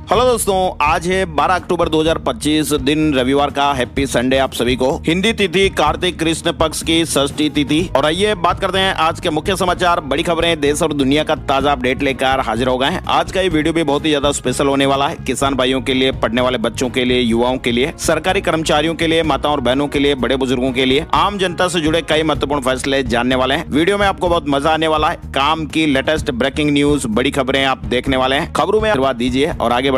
Hello दोस्तों, आज है 12 अक्टूबर 2025 दिन रविवार का। हैप्पी संडे आप सभी को। हिंदी तिथि कार्तिक कृष्ण पक्ष की षष्ठी तिथि। और आइए बात करते हैं आज के मुख्य समाचार, बड़ी खबरें, देश और दुनिया का ताजा अपडेट लेकर हाजिर हो गए हैं। आज का ये वीडियो भी बहुत ही ज्यादा स्पेशल होने वाला है। किसान भाइयों के लिए, पढ़ने वाले बच्चों के लिए, युवाओं के लिए, सरकारी कर्मचारियों के लिए, माताओं और बहनों के लिए, बड़े बुजुर्गों के लिए, आम जनता से जुड़े कई महत्वपूर्ण फैसले जानने वाले हैं। वीडियो में आपको बहुत मजा आने वाला है। काम की लेटेस्ट ब्रेकिंग न्यूज, बड़ी खबरें आप देखने वाले हैं। खबरों में आशीर्वाद दीजिए और आगे बढ़ाइए।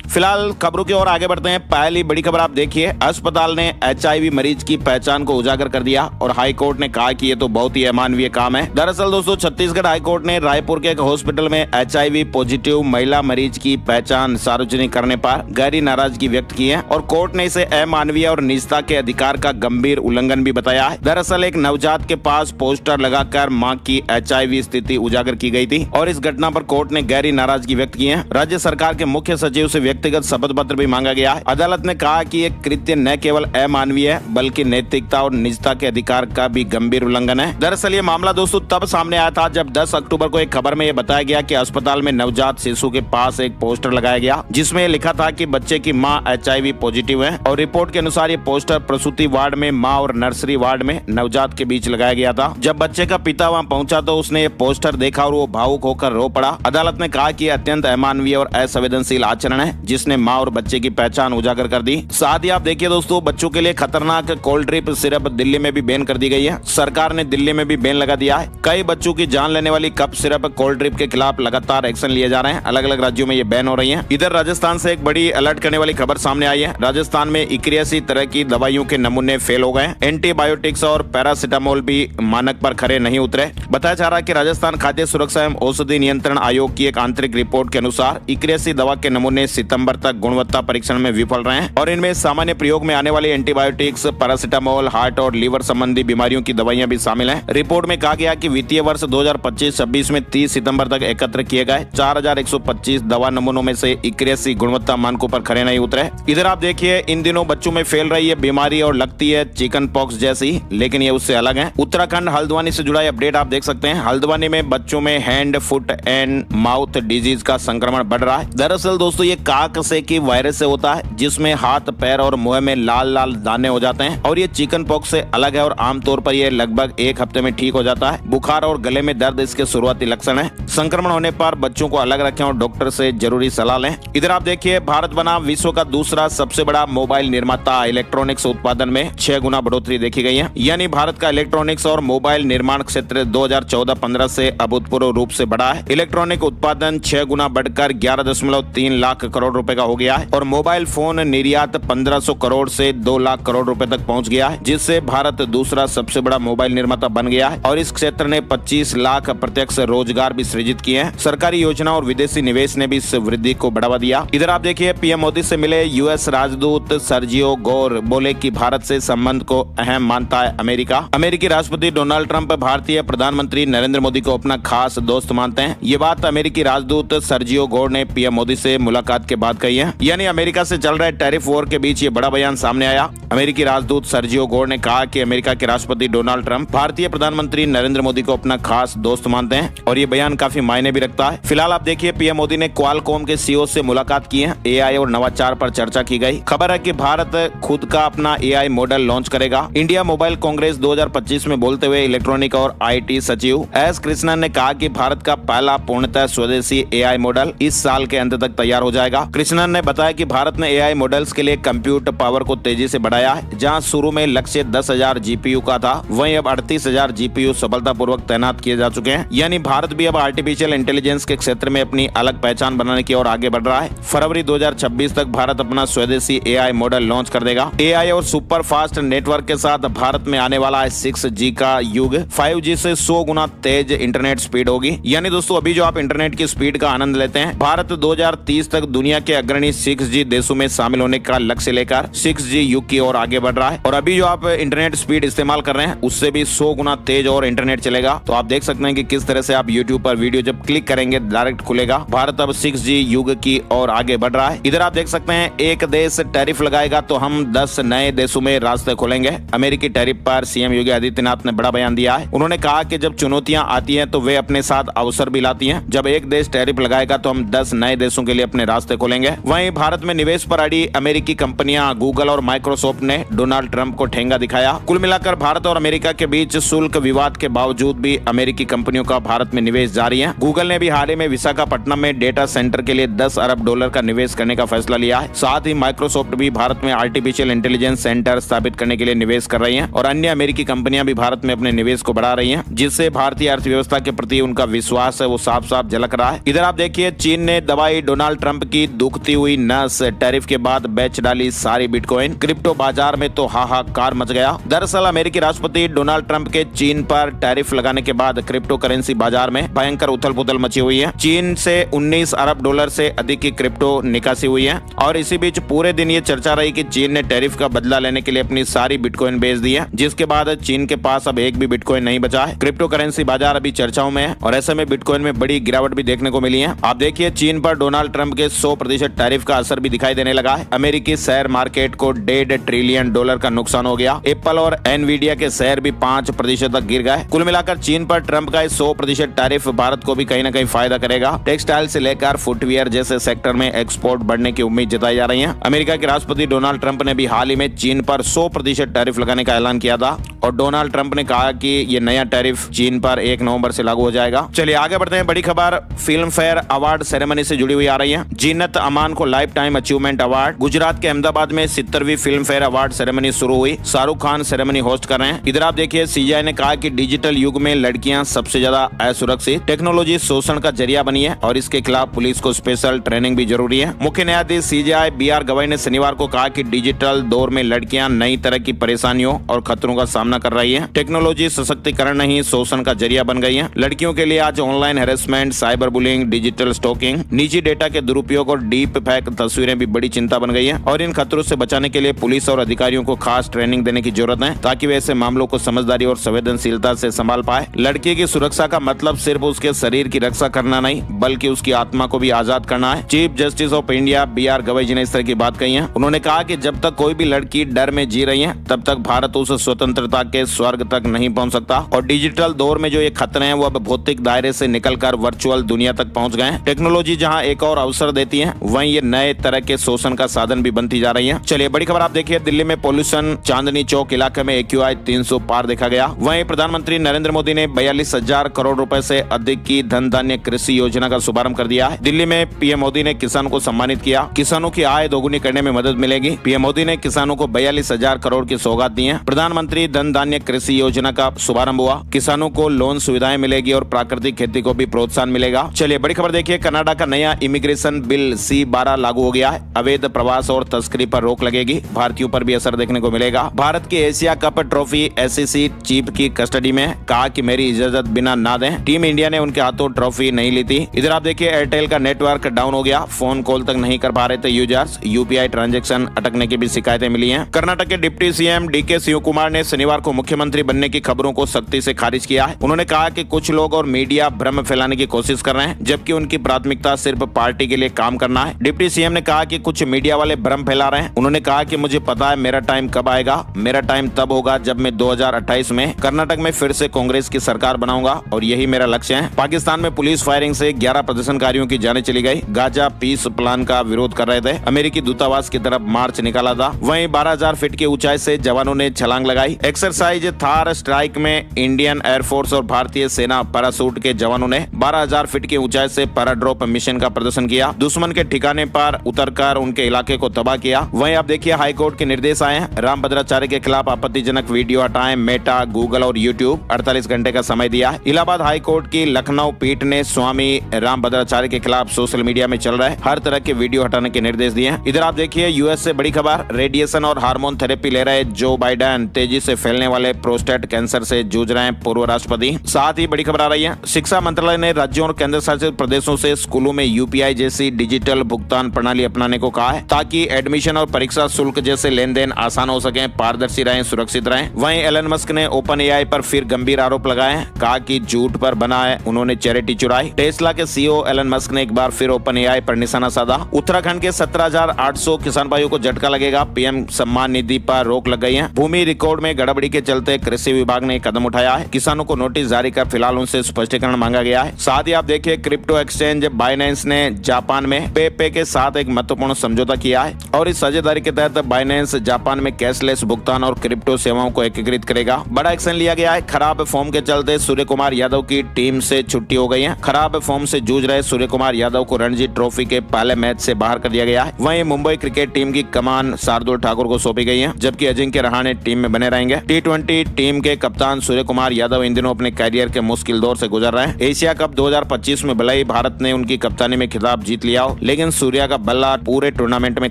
फिलहाल खबरों की ओर आगे बढ़ते हैं। पहली बड़ी खबर आप देखिए, अस्पताल ने HIV मरीज की पहचान को उजागर कर दिया और हाई कोर्ट ने कहा कि ये तो बहुत ही अमानवीय काम है। दरअसल दोस्तों, छत्तीसगढ़ हाई कोर्ट ने रायपुर के एक हॉस्पिटल में HIV पॉजिटिव महिला मरीज की पहचान सार्वजनिक करने पर गहरी नाराजगी व्यक्त की है और कोर्ट ने इसे अमानवीय और निजता के अधिकार का गंभीर उल्लंघन भी बताया है। दरअसल एक नवजात के पास पोस्टर लगाकर मां की HIV स्थिति उजागर की गई थी और इस घटना पर कोर्ट ने गहरी नाराजगी व्यक्त की है। राज्य सरकार के मुख्य सचिव से व्यक्तिगत शपथ पत्र भी मांगा गया है। अदालत ने कहा कि ये कृत्य न केवल अमानवीय है बल्कि नैतिकता और निजता के अधिकार का भी गंभीर उल्लंघन है। दरअसल ये मामला दोस्तों तब सामने आया था जब 10 अक्टूबर को एक खबर में ये बताया गया कि अस्पताल में नवजात शिशु के पास एक पोस्टर लगाया गया जिसमें लिखा था कि बच्चे की मां HIV पॉजिटिव है और रिपोर्ट के अनुसार ये पोस्टर प्रसूति वार्ड में मां और नर्सरी वार्ड में नवजात के बीच लगाया गया था। जब बच्चे का पिता वहां पहुंचा तो उसने ये पोस्टर देखा और वो भावुक होकर रो पड़ा। अदालत ने कहा कि अत्यंत अमानवीय और असंवेदनशील आचरण है जिसने मां और बच्चे की पहचान उजागर कर दी। साथ ही आप देखिए दोस्तों, बच्चों के लिए खतरनाक कोल्ड ड्रिप सिरप दिल्ली में भी बैन कर दी गई है। सरकार ने दिल्ली में भी बैन लगा दिया है। कई बच्चों की जान लेने वाली कप सिरप कोल्ड ड्रिप के खिलाफ लगातार एक्शन लिए जा रहे हैं। अलग अलग राज्यों में ये बैन हो रही है। इधर राजस्थान से एक बड़ी अलर्ट करने वाली खबर सामने आई है। राजस्थान में 81 तरह की दवाइयों के नमूने फेल हो गए। एंटीबायोटिक्स और पैरासिटामोल भी मानक पर खरे नहीं उतरे। बताया जा रहा है कि राजस्थान खाद्य सुरक्षा एवं औषधि नियंत्रण आयोग की एक आंतरिक रिपोर्ट के अनुसार 81 दवा के नमूने सितंबर तक गुणवत्ता परीक्षण में विफल रहे हैं और इनमें सामान्य प्रयोग में आने वाली एंटीबायोटिक्स, पैरासिटामोल, हार्ट और लीवर संबंधी बीमारियों की दवाइयां भी शामिल हैं। रिपोर्ट में कहा गया कि वित्तीय वर्ष 2025-26 में 30 सितंबर तक एकत्र किए गए 4125 दवा नमूनों में से 81 गुणवत्ता मानकों पर खरे नहीं उतरे। इधर आप देखिए, इन दिनों बच्चों में फैल रही है बीमारी और लगती है चिकन पॉक्स जैसी, लेकिन ये उससे अलग है। उत्तराखंड हल्द्वानी से जुड़ा अपडेट आप देख सकते हैं। हल्द्वानी में बच्चों में hand, foot and mouth disease का संक्रमण बढ़ रहा है। दरअसल दोस्तों, ये काक से की वायरस से होता है जिसमें हाथ, पैर और मुंह में लाल लाल दाने हो जाते हैं और ये चिकन पॉक्स से अलग है और आमतौर पर ये लगभग 1 हफ्ते में ठीक हो जाता है। बुखार और गले में दर्द इसके शुरुआती लक्षण है। संक्रमण होने पर बच्चों को अलग रखें और डॉक्टर से जरूरी सलाह लें। इधर आप देखिए, भारत बना विश्व का दूसरा सबसे बड़ा मोबाइल निर्माता। इलेक्ट्रॉनिक्स उत्पादन में 6 गुना बढ़ोतरी देखी गई है। यानी भारत का इलेक्ट्रॉनिक्स और मोबाइल निर्माण क्षेत्र 2014-15 से अभूतपूर्व रूप से बढ़ा है। इलेक्ट्रॉनिक उत्पादन 6 गुना बढ़कर 11.3 लाख करोड़ रुपए का हो गया है और मोबाइल फोन निर्यात 1500 करोड़ से 2 लाख करोड़ रुपए तक पहुंच गया है, जिससे भारत दूसरा सबसे बड़ा मोबाइल निर्माता बन गया है और इस क्षेत्र ने 25 लाख प्रत्यक्ष रोजगार भी सृजित किए हैं। सरकारी योजना और विदेशी निवेश ने भी इस वृद्धि को बढ़ावा दिया। इधर आप देखिए, पीएम मोदी से मिले US राजदूत सर्जियो गोर बोले कि भारत से संबंध को अहम मानता है अमेरिका। अमेरिकी राष्ट्रपति डोनाल्ड ट्रंप भारतीय प्रधानमंत्री नरेंद्र मोदी को अपना खास दोस्त मानते हैं। ये बात अमेरिकी राजदूत सर्जियो गोर ने पीएम मोदी से मुलाकात के बाद कही है। यानी अमेरिका से चल रहे टैरिफ वॉर के बीच ये बड़ा बयान सामने आया। अमेरिकी राजदूत सर्जियो गोर ने कहा कि अमेरिका के राष्ट्रपति डोनाल्ड ट्रंप भारतीय प्रधानमंत्री नरेंद्र मोदी को अपना खास दोस्त मानते हैं और ये बयान काफी मायने भी रखता है। फिलहाल आप देखिए, पीएम मोदी ने क्वालकॉम के CEO से मुलाकात की है। AI और नवाचार पर चर्चा की गई। खबर है कि भारत खुद का अपना AI मॉडल लॉन्च करेगा। इंडिया मोबाइल कांग्रेस 2025 में बोलते हुए इलेक्ट्रॉनिक और IT सचिव S कृष्णन ने कहा कि भारत का पहला पूर्णतः स्वदेशी AI मॉडल इस साल के अंत तक तैयार हो जाएगा। कृष्णन ने बताया कि भारत ने AI मॉडल्स के लिए कंप्यूट पावर को तेजी से बढ़ाया है। जहां शुरू में लक्ष्य 10,000 GPU का था, वहीं अब 38,000 GPU सफलतापूर्वक तैनात किए जा चुके हैं। यानी भारत भी अब आर्टिफिशियल इंटेलिजेंस के क्षेत्र में अपनी अलग पहचान बनाने की ओर आगे बढ़ रहा है। फरवरी 2026 तक भारत अपना स्वदेशी AI मॉडल लॉन्च कर देगा। AI और सुपर फास्ट नेटवर्क के साथ भारत में आने वाला है 6G का युग। 5G से 100 गुना तेज इंटरनेट स्पीड होगी। यानी दोस्तों, अभी जो आप इंटरनेट की स्पीड का आनंद लेते हैं, भारत 2030 तक दुनिया के अग्रणी 6G देशों में शामिल होने का लक्ष्य लेकर 6G युग की ओर आगे बढ़ रहा है। और अभी जो आप इंटरनेट स्पीड इस्तेमाल कर रहे हैं उससे भी 100 गुना तेज और इंटरनेट चलेगा। तो आप देख सकते हैं कि किस तरह से आप YouTube पर वीडियो जब क्लिक करेंगे डायरेक्ट खुलेगा। भारत अब 6G युग की ओर आगे बढ़ रहा है। इधर आप देख सकते हैं, एक देश टैरिफ लगाएगा तो हम 10 नए देशों में रास्ते खोलेंगे। अमेरिकी टैरिफ पर सीएम योगी आदित्यनाथ ने बड़ा बयान दिया है। उन्होंने कहा कि जब चुनौतियां आती हैं तो वे अपने साथ अवसर भी लाती हैं। जब एक देश टैरिफ लगाएगा तो हम 10 नए देशों के लिए अपने रास्ते खोलेंगे। लेंगे। वहीं भारत में निवेश पर अड़ी अमेरिकी कंपनियां गूगल और माइक्रोसॉफ्ट ने डोनाल्ड ट्रंप को ठेंगा दिखाया। कुल मिलाकर भारत और अमेरिका के बीच शुल्क विवाद के बावजूद भी अमेरिकी कंपनियों का भारत में निवेश जारी है। गूगल ने भी हाल ही में विशाखापट्टनम में डेटा सेंटर के लिए $10 अरब का निवेश करने का फैसला लिया है। साथ ही माइक्रोसॉफ्ट भी भारत में आर्टिफिशियल इंटेलिजेंस सेंटर स्थापित करने के लिए निवेश कर रही है और अन्य अमेरिकी कंपनियां भी भारत में अपने निवेश को बढ़ा रही हैं, जिससे भारतीय अर्थव्यवस्था के प्रति उनका विश्वास है वो साफ साफ झलक रहा है। इधर आप देखिए, चीन ने दबाई डोनाल्ड ट्रंप की दुखती हुई नस। टैरिफ के बाद बेच डाली सारी बिटकॉइन। क्रिप्टो बाजार में तो हाहाकार मच गया। दरअसल अमेरिकी राष्ट्रपति डोनाल्ड ट्रंप के चीन पर टैरिफ लगाने के बाद क्रिप्टो करेंसी बाजार में भयंकर उथल पुथल मची हुई है। चीन से $19 अरब से अधिक की क्रिप्टो निकासी हुई है और इसी बीच पूरे दिन ये चर्चा रही कि चीन ने टैरिफ का बदला लेने के लिए अपनी सारी बिटकॉइन बेच दी है, जिसके बाद चीन के पास अब एक भी बिटकॉइन नहीं बचा है। क्रिप्टो करेंसी बाजार अभी चर्चाओं में है और ऐसे में बिटकॉइन में बड़ी गिरावट भी देखने को मिली है। आप देखिए, चीन पर डोनाल्ड ट्रंप के 100% टैरिफ का असर भी दिखाई देने लगा है। अमेरिकी शेयर मार्केट को $1.5 ट्रिलियन का नुकसान हो गया। एप्पल और एनवीडिया के शेयर भी 5% तक गिर गए। कुल मिलाकर चीन पर ट्रंप का 100% टैरिफ भारत को भी कहीं न कहीं फायदा करेगा। टेक्सटाइल से लेकर फुटवियर जैसे सेक्टर में एक्सपोर्ट बढ़ने की उम्मीद जताई जा रही है। अमेरिका के राष्ट्रपति डोनाल्ड ट्रंप ने भी हाल ही में चीन पर 100% टैरिफ लगाने का ऐलान किया था और डोनाल्ड ट्रंप ने कहा कि ये नया टैरिफ चीन पर 1 नवंबर से लागू हो जाएगा। चलिए आगे बढ़ते हैं। बड़ी खबर फिल्म फेयर अवार्ड सेरेमनी से जुड़ी हुई आ रही है। जीनत अमान को life time achievement award. Gujarat के अहमदाबाद में 70वीं फिल्म फेयर अवार्ड सेरेमनी शुरू हुई। शाहरुख खान सेरेमनी होस्ट कर रहे हैं। इधर आप देखिए, सीजीआई ने कहा कि डिजिटल युग में लड़कियां सबसे ज्यादा असुरक्षित। टेक्नोलॉजी शोषण का जरिया बनी है और इसके खिलाफ पुलिस को स्पेशल ट्रेनिंग भी जरूरी है। मुख्य न्यायाधीश सीजीआई बीआर गवाई ने शनिवार को कहा कि डिजिटल दौर में लड़कियां नई तरह की परेशानियों और खतरों का सामना कर रही है। टेक्नोलॉजी सशक्तिकरण नहीं शोषण का जरिया बन गई है। लड़कियों के लिए आज online harassment, cyber bullying, digital stalking, निजी डेटा के दुरुपयोग और डीप फेक तस्वीरें भी बड़ी चिंता बन गई है और इन खतरों से बचाने के लिए पुलिस और अधिकारियों को खास ट्रेनिंग देने की जरूरत है ताकि वे ऐसे मामलों को समझदारी और संवेदनशीलता से संभाल पाए। लड़की की सुरक्षा का मतलब सिर्फ उसके शरीर की रक्षा करना नहीं बल्कि उसकी आत्मा को भी आजाद करना है। Chief justice of India B R Gavai ने इस तरह की बात कही है। उन्होंने कहा कि जब तक कोई भी लड़की डर में जी रही है तब तक भारत उस स्वतंत्रता के स्वर्ग तक नहीं पहुंच सकता और डिजिटल दौर में जो ये खतरे हैं वो अब भौतिक दायरे से निकलकर वर्चुअल दुनिया तक पहुंच गए हैं। टेक्नोलॉजी जहां एक और अवसर देती है वहीं ये नए तरह के शोषण का साधन भी बनती जा रही है। चलिए बड़ी खबर आप देखिए, दिल्ली में पोल्यूशन चांदनी चौक इलाके में AQI 300 पार देखा गया। वहीं प्रधानमंत्री नरेंद्र मोदी ने 42,000 करोड़ रुपए से अधिक की धन धान्य कृषि योजना का शुभारंभ कर दिया है। दिल्ली में पीएम मोदी ने किसानों को सम्मानित किया। किसानों की आय दोगुनी करने में मदद मिलेगी। पीएम मोदी ने किसानों को 42,000 करोड़ की सौगात दी है। प्रधानमंत्री धन धान्य कृषि योजना का शुभारंभ हुआ। किसानों को लोन सुविधाएं मिलेगी और प्राकृतिक खेती को भी प्रोत्साहन मिलेगा। चलिए बड़ी खबर देखिए, कनाडा का नया इमिग्रेशन बिल C-12 लागू हो गया है। अवैध प्रवास और तस्करी पर रोक लगेगी। भारतीयों पर भी असर देखने को मिलेगा। भारत की Asia cup trophy SEC chief की कस्टडी में, कहा कि मेरी इजाजत बिना ना दें। टीम इंडिया ने उनके हाथों ट्रॉफी नहीं ली थी। इधर आप देखिए, एयरटेल का नेटवर्क डाउन हो गया। फोन कॉल तक नहीं कर पा रहे थे यूजर्स। UPI ट्रांजैक्शन अटकने की भी शिकायतें मिली हैं। कर्नाटक के डिप्टी CM DK शिवकुमार ने शनिवार को मुख्यमंत्री बनने की खबरों को सख्ती से खारिज किया है। उन्होंने कहा कि कुछ लोग और मीडिया भ्रम फैलाने की कोशिश कर रहे हैं जबकि उनकी प्राथमिकता सिर्फ पार्टी के लिए काम करना है। डिप्टी CM ने कहा कि कुछ मीडिया वाले भ्रम फैला रहे हैं। उन्होंने कहा कि मुझे पता है मेरा टाइम कब आएगा। मेरा टाइम तब होगा जब मैं 2028 में कर्नाटक में फिर से कांग्रेस की सरकार बनाऊंगा और यही मेरा लक्ष्य है। पाकिस्तान में पुलिस फायरिंग से 11 प्रदर्शनकारियों की जानें चली गई। गाजा पीस प्लान का विरोध कर रहे थे। अमेरिकी दूतावास की तरफ मार्च निकाला था। वहीं 12,000 फीट की ऊंचाई से जवानों ने छलांग लगाई। एक्सरसाइज थार स्ट्राइक में इंडियन एयरफोर्स और भारतीय सेना पैराशूट के जवानों ने 12,000 फीट की ऊंचाई से पैराड्रॉप मिशन का प्रदर्शन किया। दुश्मन के ठिकाने पर उतरकर उनके इलाके को तबाह किया। वहीं आप देखिए, हाईकोर्ट के निर्देश आए हैं। रामभद्राचार्य के खिलाफ आपत्तिजनक वीडियो हटाएं। मेटा, गूगल और यूट्यूब 48 घंटे का समय दिया है। इलाहाबाद हाईकोर्ट की लखनऊ पीठ ने स्वामी रामभद्राचार्य के खिलाफ सोशल मीडिया में चल रहे हर तरह के वीडियो हटाने के निर्देश दिए हैं। इधर आप देखिए, यूएस से बड़ी खबर, रेडिएशन और हार्मोन थेरेपी ले रहे जो बाइडेन तेजी से फैलने वाले प्रोस्टेट कैंसर से जूझ रहे हैं पूर्व राष्ट्रपति। साथ ही बड़ी खबर आ रही है, शिक्षा मंत्रालय ने राज्यों और केंद्र शासित प्रदेशों से स्कूलों में UPI जैसी डिजिटल भुगतान प्रणाली अपनाने को कहा है ताकि एडमिशन और परीक्षा शुल्क जैसे लेन देन आसान हो सके, पारदर्शी रहें, सुरक्षित रहें। वहीं एलन मस्क ने OpenAI पर फिर गंभीर आरोप लगाए, कहा कि झूठ पर बना है उन्होंने चैरिटी चुराई। टेस्ला के CEO एलन मस्क ने एक बार फिर OpenAI पर निशाना साधा। उत्तराखंड के 17,800 किसान भाइयों को झटका लगेगा। PM सम्मान निधि पर रोक लग गई है। भूमि रिकॉर्ड में गड़बड़ी के चलते कृषि विभाग ने कदम उठाया है। किसानों को नोटिस जारी कर फिलहाल उनसे स्पष्टीकरण मांगा गया है। साथ ही आप देखिए, क्रिप्टो एक्सचेंज बाइनेंस ने जापान में पेपे के साथ एक महत्वपूर्ण समझौता किया है और इस साझेदारी के तहत बाइनेंस जापान में कैशलेस भुगतान और क्रिप्टो सेवाओं को एकीकृत करेगा। बड़ा एक्शन लिया गया है। खराब फॉर्म के चलते सूर्य कुमार यादव की टीम से छुट्टी हो गई है। खराब फॉर्म से जूझ रहे सूर्य कुमार यादव को रणजी ट्रॉफी के पहले मैच से बाहर कर दिया गया है। वहीं मुंबई क्रिकेट टीम की कमान शार्दुल ठाकुर को सौंपी गई है, जबकि अजिंक्य रहाणे टीम में बने रहेंगे। T20 टीम के कप्तान सूर्य कुमार यादव इन दिनों अपने कैरियर के मुश्किल दौर से गुजर रहे हैं। एशिया कप 2025 में भले ही भारत ने उनकी कप्तानी में खिताब जीत लिया हो, लेकिन सूर्या का बल्ला पूरे टूर्नामेंट में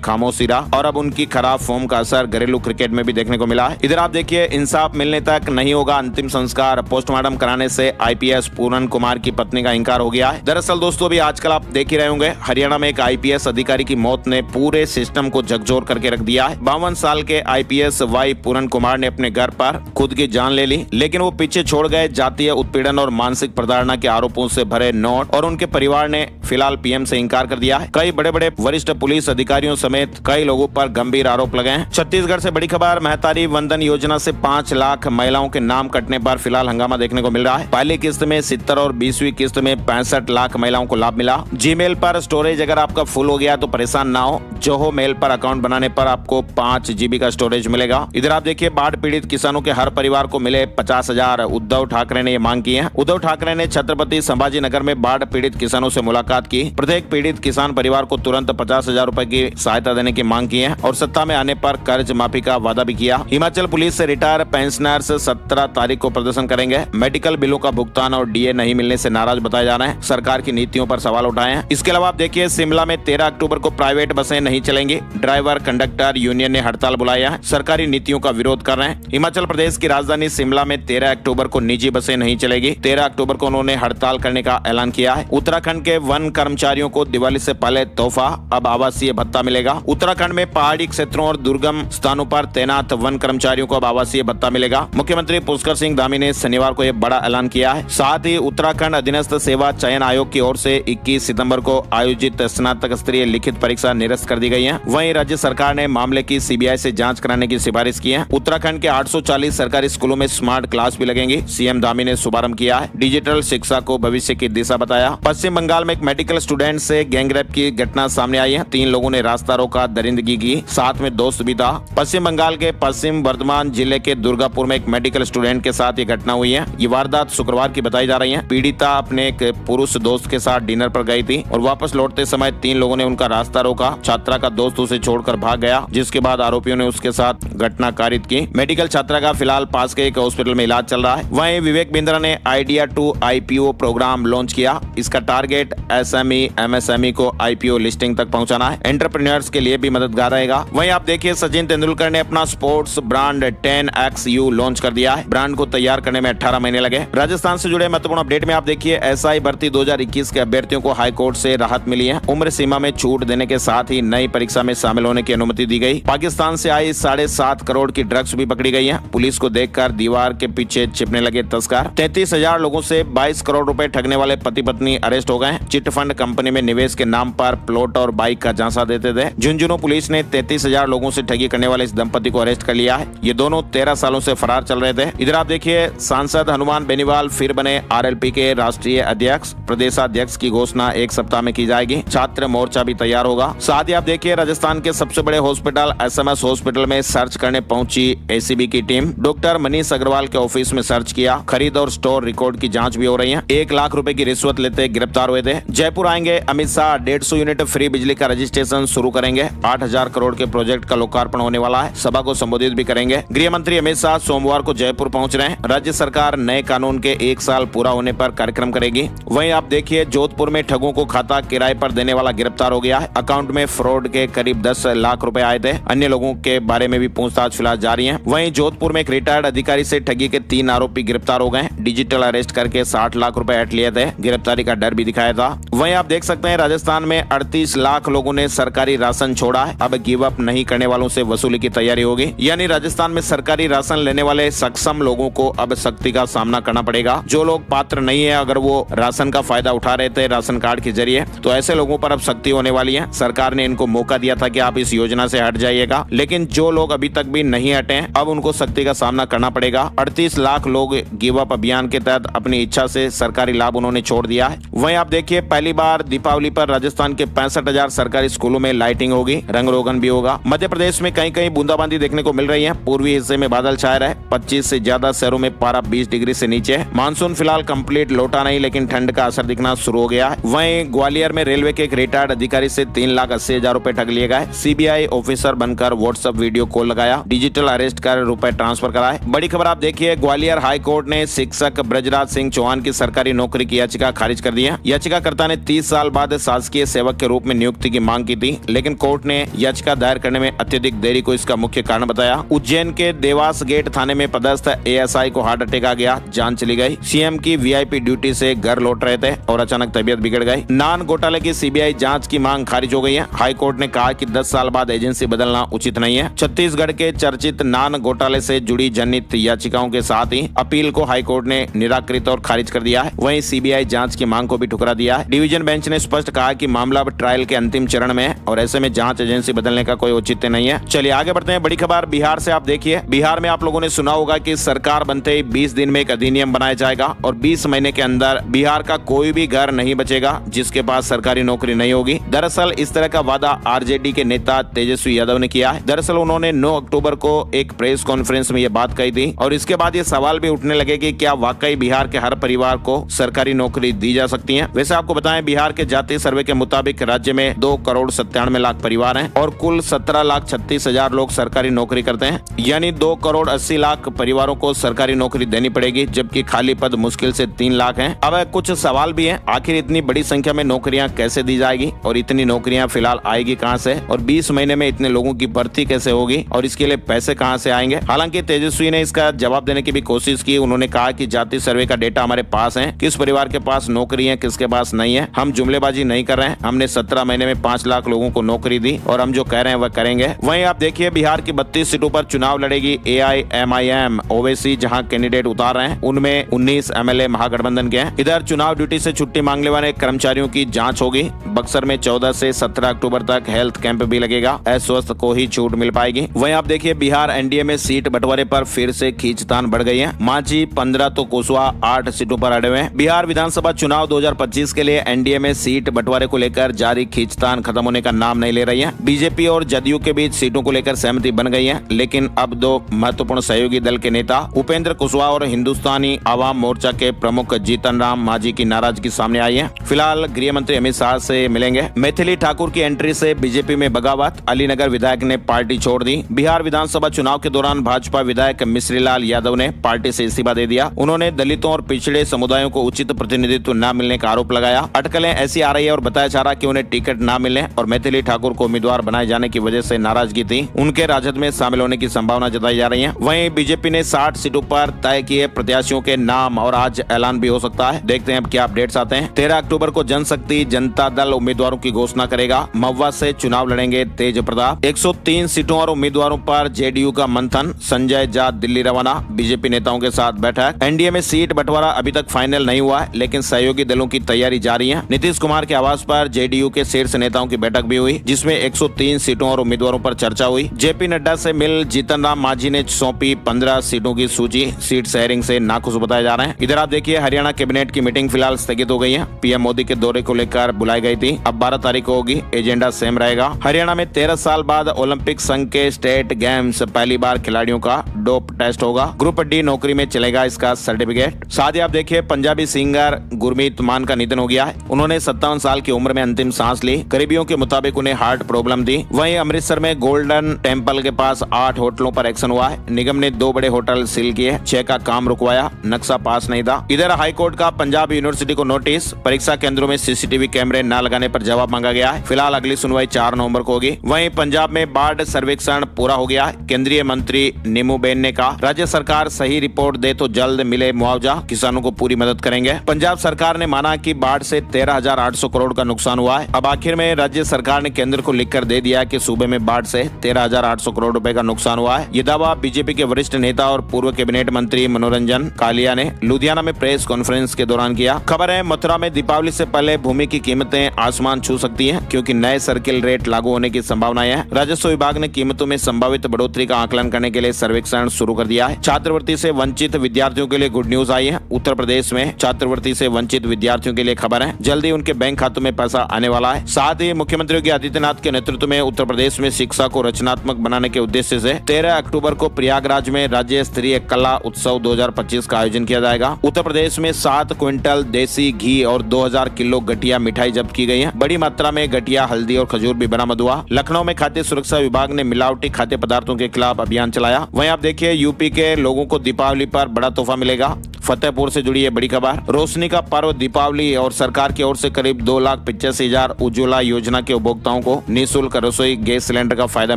खामोश ही रहा और अब उनकी खराब फॉर्म का असर घरेलू क्रिकेट में भी देखने को मिला है। इधर आप देखिए, इंसाफ मिलने तक नहीं होगा अंतिम संस्कार। पोस्टमार्टम कराने से IPS पूरन कुमार की पत्नी का इंकार हो गया है। दरअसल दोस्तों, अभी आजकल आप देख ही रहे होंगे, हरियाणा में एक IPS अधिकारी की मौत ने पूरे सिस्टम को झकझोर करके रख दिया है। 52 साल के IPS वाई पूरन कुमार ने अपने घर पर खुद की जान ले ली, लेकिन वो पीछे छोड़ गए जातीय उत्पीड़न और मानसिक प्रताड़ना के आरोपों से भरे नोट, और उनके परिवार ने फिलहाल PM से इंकार कर दिया है। कई बड़े बड़े वरिष्ठ पुलिस अधिकारियों समेत कई लोगों पर गंभीर आरोप लगे हैं। छत्तीसगढ़ से बड़ी खबर, महतारी वंदन योजना से 5 लाख महिलाओं के नाम कटने पर फिलहाल हंगामा देखने को मिल रहा है। पहली किस्त में 70 और 20वीं किस्त में 65 लाख महिलाओं को लाभ मिला। जीमेल पर स्टोरेज अगर आपका फुल हो गया तो परेशान ना हो। जोहो मेल पर अकाउंट बनाने पर आपको 5 GB का स्टोरेज मिलेगा। इधर आप देखिए, बाढ़ पीड़ित किसानों के हर परिवार को मिले 50,000। उद्धव ठाकरे ने ये मांग की है। उद्धव ठाकरे ने छत्रपति संभाजी नगर में बाढ़ पीड़ित किसानों से मुलाकात की। प्रत्येक पीड़ित किसान परिवार को तुरंत 50,000 रुपए की सहायता देने की मांग की है और सत्ता में आने पर कर्ज माफी का वादा भी किया। हिमाचल पुलिस से रिटायर पेंशनर्स 17 तारीख को प्रदर्शन करेंगे। मेडिकल बिलों का भुगतान और DA नहीं मिलने से नाराज बताए जा रहे हैं। सरकार की नीतियों पर सवाल उठाए हैं। इसके अलावा आप देखिए, शिमला में 13 अक्टूबर को प्राइवेट बसें नहीं चलेंगी। ड्राइवर कंडक्टर यूनियन ने हड़ताल बुलाया है, सरकारी नीतियों का विरोध कर रहे हैं। हिमाचल प्रदेश की राजधानी शिमला में 13 अक्टूबर को निजी बसें नहीं चलेगी। 13 अक्टूबर को उन्होंने हड़ताल करने का ऐलान किया है। उत्तराखंड के वन कर्मचारियों को दिवाली से पहले तोहफा, अब आवासीय भत्ता मिलेगा। उत्तराखंड में पहाड़ी क्षेत्रों और दुर्गम स्थानों पर तैनात वन कर्मचारियों को अब आवासीय भत्ता मिलेगा। मुख्यमंत्री पुष्कर सिंह धामी ने शनिवार को यह बड़ा ऐलान किया है। साथ ही उत्तराखंड अधीनस्थ सेवा चयन आयोग की ओर से 21 सितंबर को आयोजित स्नातक स्तरीय लिखित परीक्षा निरस्त कर दी गई है। वहीं राज्य सरकार ने मामले की CBI से जांच कराने की सिफारिश की है। उत्तराखंड के 840 सरकारी स्कूलों में स्मार्ट क्लास भी लगेंगी। CM धामी ने शुभारंभ किया है। डिजिटल शिक्षा को भविष्य की दिशा बताया। पश्चिम बंगाल में एक मेडिकल स्टूडेंट से गैंगरेप की घटना सामने आई है। 3 लोगों ने रास्ता रोका, दरिंदगी की, साथ में दोस्त भी था। पश्चिम बंगाल के पश्चिम वर्धमान जिले के दुर्गापुर में एक मेडिकल स्टूडेंट के साथ ये घटना हुई है। ये वारदात शुक्रवार की बताई जा रही है। पीड़िता अपने एक पुरुष दोस्त के साथ डिनर पर गई थी और वापस लौटते समय 3 लोगों ने उनका रास्ता रोका। छात्रा का दोस्त उसे छोड़कर भाग गया, जिसके बाद आरोपियों ने उसके साथ घटना कारित की। मेडिकल छात्रा का फिलहाल पास के एक हॉस्पिटल में इलाज चल रहा है। वहीं विवेक बिंद्रा ने idea to IPO program launch किया। इसका टारगेट SME MSME को IPO लिस्टिंग तक पहुंचाना है। एंटरप्रेन्योर्स के लिए भी मददगार रहेगा। वहीं आप देखिए, सचिन तेंदुलकर ने अपना स्पोर्ट्स ब्रांड 10XU लॉन्च कर दिया है। ब्रांड को तैयार करने में 18 महीने लगे। राजस्थान से जुड़े महत्वपूर्ण अपडेट में आप देखिए, SI भर्ती 2021 के अभ्यर्थियों को हाईकोर्ट से राहत मिली है। उम्र सीमा में छूट देने के साथ ही नई परीक्षा में शामिल होने की अनुमति दी गई। पाकिस्तान से आई 7.5 करोड़ की ड्रग्स भी पकड़ी गई है। पुलिस को देखकर दीवार के पीछे छिपने लगे तस्कर। 33,000 लोगों से 22 करोड़ रुपए ठगने वाले पति पत्नी अरेस्ट हो गए। चिट फंड कंपनी में निवेश के नाम पर प्लॉट और बाइक का झांसा देते थे। झुंझुनू पुलिस ने 33,000 लोगों से ठगी करने वाले इस दंपति को अरेस्ट कर लिया है। ये दोनों 13 सालों से फरार चल रहे थे। इधर आप देखिए, सांसद हनुमान बेनीवाल फिर बने RLP के राष्ट्रीय अध्यक्ष। प्रदेशाध्यक्ष की घोषणा 1 सप्ताह में की जाएगी। छात्र मोर्चा भी तैयार होगा। साथ ही आप देखिए, राजस्थान के सबसे बड़े हॉस्पिटल SMS हॉस्पिटल में सर्च करने पहुंची ACB की टीम। डॉक्टर मनीष अग्रवाल के ऑफिस में सर्च किया। खरीद और स्टोर रिकॉर्ड की जांच भी हो रही है। 1 लाख रुपए की रिश्वत लेते गिरफ्तार हुए थे। जयपुर आएंगे अमित शाह। 150 यूनिट फ्री बिजली का रजिस्ट्रेशन शुरू करेंगे। 8,000 करोड़ के प्रोजेक्ट का लोकार्पण होने वाला है। सभा को संबोधित भी करेंगे। गृह मंत्री अमित शाह सोमवार को जयपुर पहुंच रहे हैं। राज्य सरकार नए कानून के 1 साल पूरा होने पर कार्यक्रम करेगी। वहीं आप देखिए, जोधपुर में ठगों को खाता किराए पर देने वाला गिरफ्तार हो गया है। अकाउंट में फ्रॉड के करीब 10 लाख रुपए आए थे। अन्य लोगों के बारे में भी पूछताछ फिलहाल जारी है। वहीं जोधपुर में एक रिटायर्ड अधिकारी से ठगी के 3 आरोपी गिरफ्तार हो गए। डिजिटल अरेस्ट करके 60 लाख रुपए ऐंठ लिए थे। गिरफ्तारी का डर भी दिखाया था। वहीं आप देख सकते हैं, राजस्थान में 38 लाख लोगों ने सरकारी राशन छोड़ा है। अब गिव अप नहीं करने वालों से वसूली की तैयारी होगी। यानी राजस्थान में सरकारी राशन लेने वाले सक्षम लोगों को अब सख्ती का सामना करना पड़ेगा। जो लोग पात्र नहीं है, अगर वो राशन का फायदा उठा रहे थे राशन कार्ड के जरिए, तो ऐसे लोगों पर अब सख्ती होने वाली है। सरकार ने इनको मौका दिया था कि आप इस योजना से हट जाइएगा, लेकिन जो लोग अभी तक भी नहीं हटे हैं, अब उनको सख्ती का सामना करना पड़ेगा। 38 लाख लोग गिव अप अभियान के तहत अपनी इच्छा से सरकारी लाभ उन्होंने छोड़ दिया है। वहीं आप देखिए, पहली बार दीपावली पर राजस्थान राजस्थान के 65,000 सरकारी स्कूलों में लाइटिंग होगी, रंग रोगन भी होगा। मध्य प्रदेश में कहीं कहीं बूंदाबांदी देखने को मिल रही है। पूर्वी हिस्से में बादल छाए रहे। 25 से ज्यादा शहरों में पारा 20 डिग्री से नीचे है। मानसून फिलहाल कंप्लीट लौटा नहीं, लेकिन ठंड का असर दिखना शुरू हो गया है। वहीं ग्वालियर में रेलवे के एक रिटायर्ड अधिकारी से 3,80,000 रुपए ठग लिए गए। सीबीआई ऑफिसर बनकर व्हाट्सएप वीडियो कॉल लगाया, डिजिटल अरेस्ट कर रुपए ट्रांसफर कराए। बड़ी खबर आप देखिए, ग्वालियर हाई कोर्ट ने शिक्षक ब्रजराज सिंह चौहान की सरकारी नौकरी की याचिका खारिज कर दी है। याचिकाकर्ता ने 30 साल बाद शासकीय सेवक के रूप में नियुक्ति की मांग की थी, लेकिन कोर्ट ने याचिका दायर करने में अत्यधिक देरी को इसका मुख्य कारण बताया। उज्जैन के देवास गेट थाने में पदस्थ एएसआई को हार्ट अटैक आ गया, जान चली गई। सीएम की वीआईपी ड्यूटी से घर लौट रहे थे और अचानक तबीयत बिगड़ गई। नान घोटाले की सीबीआई जांच की मांग खारिज हो गई है। हाई कोर्ट ने कहा कि 10 साल बाद एजेंसी बदलना उचित नहीं है। छत्तीसगढ़ के चर्चित नान घोटाले से जुड़ी जनहित याचिकाओं के साथ ही अपील को हाई कोर्ट ने निराकृत और खारिज कर दिया है। वहीं सीबीआई जांच की मांग को भी ठुकरा दिया है। डिवीजन बेंच ने स्पष्ट कहा कि मामला अब ट्रायल के अंतिम चरण में है और ऐसे में जांच एजेंसी बदलने का कोई औचित्य नहीं है। चलिए आगे बढ़ते हैं। बड़ी खबर बिहार से आप देखिए। बिहार में आप लोगों ने सुना होगा कि सरकार बनते ही 20 दिन में एक अधिनियम बनाया जाएगा और 20 महीने के अंदर बिहार का कोई भी घर नहीं बचेगा जिसके पास सरकारी नौकरी नहीं होगी। दरअसल इस तरह का वादा आरजेडी के नेता तेजस्वी यादव ने किया है। दरअसल उन्होंने 9 अक्टूबर को एक प्रेस कॉन्फ्रेंस में ये बात कही थी और इसके बाद ये सवाल भी उठने लगे कि क्या वाकई बिहार के हर परिवार को सरकारी नौकरी दी जा सकती है। वैसे आपको बताएं, बिहार के जातीय सर्वे के मुताबिक राज्य में 2,97,00,000 परिवार हैं और कुल 17,36,000 लोग सरकारी नौकरी करते हैं, यानी 2,80,00,000 परिवारों को सरकारी नौकरी देनी पड़ेगी, जबकि खाली पद मुश्किल से 3 लाख हैं। अब कुछ सवाल भी हैं, आखिर इतनी बड़ी संख्या में नौकरियां कैसे दी जाएगी और इतनी नौकरियां फिलहाल आएगी कहां से और 20 महीने में इतने लोगों की भर्ती कैसे होगी और इसके लिए पैसे कहां से आएंगे। हालांकि तेजस्वी ने इसका जवाब देने की भी कोशिश की। उन्होंने कहा कि जातीय सर्वे का डेटा हमारे पास है, किस परिवार के पास नौकरी है किसके पास नहीं है। हम जुमलेबाजी नहीं कर रहे हैं। हमने 17 महीने में 5 लाख लोगों को नौकरी दी और हम जो कह रहे हैं वह करेंगे। वहीं आप देखिए, बिहार की 32 सीटों पर चुनाव लड़ेगी AIMIM ओवैसी। जहां कैंडिडेट उतार रहे हैं उनमें 19 MLA महागठबंधन के हैं। इधर चुनाव ड्यूटी से छुट्टी मांगने वाले कर्मचारियों की जांच होगी। बक्सर में 14 से 17 अक्टूबर तक हेल्थ कैंप भी लगेगा, अस्वस्थ को ही छूट मिल पाएगी। वहीं आप देखिए, बिहार एनडीए में सीट बंटवारे पर फिर से खींचतान बढ़ गई है। मांझी 15 तो कुशवाहा 8 सीटों पर अड़े हुए हैं। बिहार विधानसभा चुनाव 2025 के लिए एनडीए में सीट बंटवारे को लेकर जारी खींचतान खत्म होने का नाम नहीं ले रही है। बीजेपी और जदयू के बीच सीटों को लेकर सहमति बन गई है, लेकिन अब 2 महत्वपूर्ण सहयोगी दल के नेता उपेंद्र कुशवाहा और हिंदुस्तानी आवाम मोर्चा के प्रमुख जीतन राम मांझी की नाराजगी सामने आई है। फिलहाल गृह मंत्री अमित शाह से मिलेंगे। मैथिली ठाकुर की एंट्री से बीजेपी में बगावत। अलीनगर विधायक ने पार्टी छोड़ दी। बिहार विधानसभा चुनाव के दौरान भाजपा विधायक मिश्रीलाल यादव ने पार्टी से इस्तीफा दे दिया। उन्होंने दलितों और पिछड़े समुदायों को उचित प्रतिनिधित्व न मिलने का आरोप लगाया। अटकलें ऐसी आ रही है और बताया जा रहा कि उन्हें टिकट न मिलने और मैथिली ठाकुर को उम्मीदवार बनाए जाने की वजह से नाराजगी थी। उनके राजद में शामिल होने की संभावना जताई जा रही है। वहीं बीजेपी ने 60 सीटों पर तय किए प्रत्याशियों के नाम और आज ऐलान भी हो सकता है। देखते हैं अब क्या अपडेट्स आते हैं। 13 अक्टूबर को जनशक्ति जनता दल उम्मीदवारों की घोषणा करेगा। महुआ से चुनाव लड़ेंगे तेज प्रताप। 103 सीटों और उम्मीदवारों पर जेडीयू का मंथन। संजय जाट दिल्ली रवाना, बीजेपी नेताओं के साथ बैठक। एनडीए में सीट बंटवारा अभी तक फाइनल नहीं हुआ है, लेकिन सहयोगी दलों की तैयारी जारी है। नीतीश कुमार के आवास पर जेडीयू के शीर्ष नेताओं की बैठक भी हुई, जिसमें 103 सीटों और उम्मीदवारों पर चर्चा हुई। जेपी नड्डा से मिल जीतन राम मांझी ने सौंपी 15 सीटों की सूची। सीट शेयरिंग से नाखुश बताए जा रहे हैं। इधर आप देखिए, हरियाणा कैबिनेट की मीटिंग फिलहाल स्थगित हो गई है। पीएम मोदी के दौरे को लेकर बुलाई गई थी, अब 12 तारीख को होगी। एजेंडा सेम रहेगा। हरियाणा में 13 साल बाद ओलंपिक संघ के स्टेट गेम्स पहली बार खिलाड़ियों का डोप टेस्ट होगा। ग्रुप डी नौकरी में चलेगा इसका सर्टिफिकेट। साथ ही आप देखिए, पंजाबी सिंगर गुरमीत मान का निधन हो गया है। उन्होंने 57 साल की उम्र में अंतिम सांस ली। करीबियों के मुताबिक उन्हें हार्ट प्रॉब्लम थी। वहीं अमृतसर में गोल्डन टेम्पल के पास 8 होटलों पर एक्शन हुआ है। निगम ने 2 बड़े होटल सील किए, 6 का काम रुकवाया, नक्शा पास नहीं था। इधर हाईकोर्ट का पंजाब यूनिवर्सिटी को नोटिस। परीक्षा केंद्रों में सीसीटीवी कैमरे न लगाने पर जवाब मांगा गया है। फिलहाल अगली सुनवाई 4 नवंबर को होगी। वहीं पंजाब में बाढ़ सर्वेक्षण पूरा हो गया है। केंद्रीय मंत्री नीमूबेन ने कहा, राज्य सरकार सही रिपोर्ट दे तो जल्द मिले मुआवजा, किसानों को पूरी मदद करेंगे। पंजाब सरकार ने माना कि बाढ़ से 13,800 करोड़ का नुकसान हुआ है। अब आखिर में राज्य सरकार ने केंद्र को लिखकर दे दिया कि सूबे में बाढ़ से 13,800 करोड़ रुपए का नुकसान हुआ है। ये दावा बीजेपी के वरिष्ठ नेता और पूर्व कैबिनेट मंत्री मनोरंजन कालिया ने लुधियाना में प्रेस कॉन्फ्रेंस के दौरान किया। खबर है, मथुरा में दीपावली से पहले भूमि की कीमतें आसमान छू सकती हैं, क्योंकि नए सर्किल रेट लागू होने की संभावनाएं है। राजस्व विभाग ने कीमतों में संभावित बढ़ोतरी का आकलन करने के लिए सर्वेक्षण शुरू कर दिया है। छात्रवृत्ति से वंचित विद्यार्थियों के लिए गुड न्यूज आई है। उत्तर प्रदेश में छात्रवृत्ति से वंचित विद्यार्थियों के लिए खबर है, जल्दी उनके बैंक खातों में पैसा पैसा आने वाला है। साथ ही मुख्यमंत्री योगी आदित्यनाथ के नेतृत्व में उत्तर प्रदेश में शिक्षा को रचनात्मक बनाने के उद्देश्य से 13 अक्टूबर को प्रयागराज में राज्य स्तरीय कला उत्सव 2025 का आयोजन किया जाएगा। उत्तर प्रदेश में 7 क्विंटल देसी घी और 2000 किलो गठिया मिठाई जब्त की गई है। बड़ी मात्रा में गठिया, हल्दी और खजूर भी बरामद हुआ। लखनऊ में खाद्य सुरक्षा विभाग ने मिलावटी खाद्य पदार्थों के खिलाफ अभियान चलाया। वहीं आप देखिए यूपी के लोगों को दीपावली पर बड़ा तोहफा मिलेगा। फतेहपुर से जुड़ी है बड़ी खबर। रोशनी का पर्व दीपावली और सरकार की ओर से करीब 2,85,000 उज्ज्वला योजना के उपभोक्ताओं को निःशुल्क रसोई गैस सिलेंडर का फायदा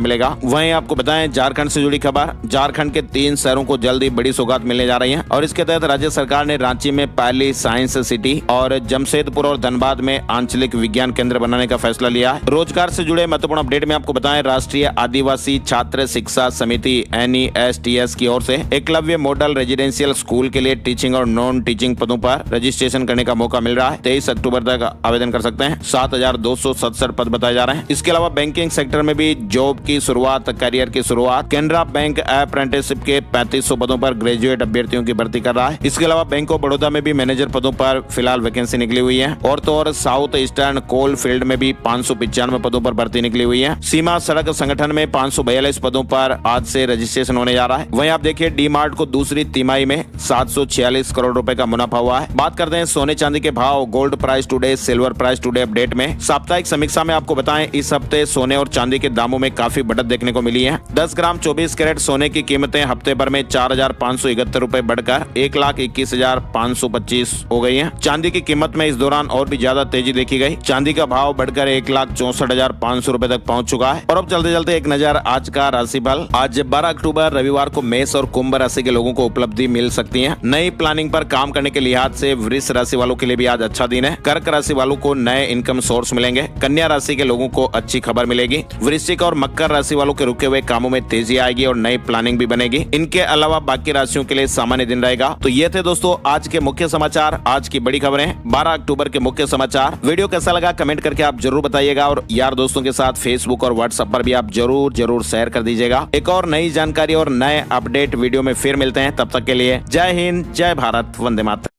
मिलेगा। वहीं आपको बताएं झारखंड से जुड़ी खबर। झारखंड के 3 शहरों को जल्द ही बड़ी सौगात मिलने जा रही है और इसके तहत राज्य सरकार ने रांची में पहली साइंस सिटी और जमशेदपुर और धनबाद में आंचलिक विज्ञान केंद्र बनाने का फैसला लिया है। रोजगार से जुड़े महत्वपूर्ण अपडेट में आपको बताएं राष्ट्रीय आदिवासी छात्र शिक्षा समिति NESTS की ओर से एकलव्य मॉडल रेजिडेंशियल स्कूल के लिए टीचिंग और नॉन टीचिंग पदों पर रजिस्ट्रेशन करने का मौका मिल रहा है। 23 अक्टूबर तक आवेदन कर सकते हैं। 7,267 पद बताए जा रहे हैं। इसके अलावा बैंकिंग सेक्टर में भी जॉब की शुरुआत, करियर की शुरुआत। केनरा बैंक अप्रेंटिसशिप के 3500 पदों पर ग्रेजुएट अभ्यर्थियों की भर्ती कर रहा है। इसके अलावा बैंक ऑफ बड़ौदा में भी मैनेजर पदों पर फिलहाल वैकेंसी निकली हुई है। और तो और साउथ ईस्टर्न कोल फील्ड में भी 595 पदों पर भर्ती निकली हुई है। सीमा सड़क संगठन में 542 पदों पर आज से रजिस्ट्रेशन होने जा रहा है। वहीं आप देखिए डी मार्ट को दूसरी तिमाही में 746 करोड़ रुपए का मुनाफा हुआ है। बात करते हैं सोने चांदी के भाव, gold price today, silver price today update में। साप्ताहिक समीक्षा में आपको बताएं इस हफ्ते सोने और चांदी के दामों में काफी बढ़त देखने को मिली है। 10 ग्राम 24 कैरेट सोने की कीमतें हफ्ते भर में 4,571 रुपए बढ़कर 1,21,525 हो गई है। चांदी की कीमत में इस दौरान और भी ज्यादा तेजी देखी गई। चांदी का भाव बढ़कर 1,64,500 रुपए तक पहुंच चुका है। और अब चलते चलते एक नजर आज का राशिफल। आज 12 अक्टूबर रविवार को मेष और कुंभ राशि के लोगों को उपलब्धि मिल सकती है। नई प्लानिंग पर काम करने के लिहाज से वृष राशि वालों के लिए भी आज अच्छा दिन है। कर्क राशि वालों को नए इनकम सोर्स मिलेंगे। कन्या राशि के लोगों को अच्छी खबर मिलेगी। वृश्चिक और मकर राशि वालों के रुके हुए कामों में तेजी आएगी और नई प्लानिंग भी बनेगी। इनके अलावा बाकी राशियों के लिए सामान्य दिन रहेगा। तो ये थे दोस्तों आज के मुख्य समाचार, आज की बड़ी खबरें, 12 अक्टूबर के मुख्य समाचार। वीडियो कैसा लगा कमेंट करके आप जरूर बताइएगा और यार दोस्तों के साथ फेसबुक और व्हाट्सएप पर भी आप जरूर शेयर कर दीजिएगा। एक और नई जानकारी और नए अपडेट वीडियो में फिर मिलते हैं। तब तक के लिए जय हिंद, जय भारत, वंदे मातरम।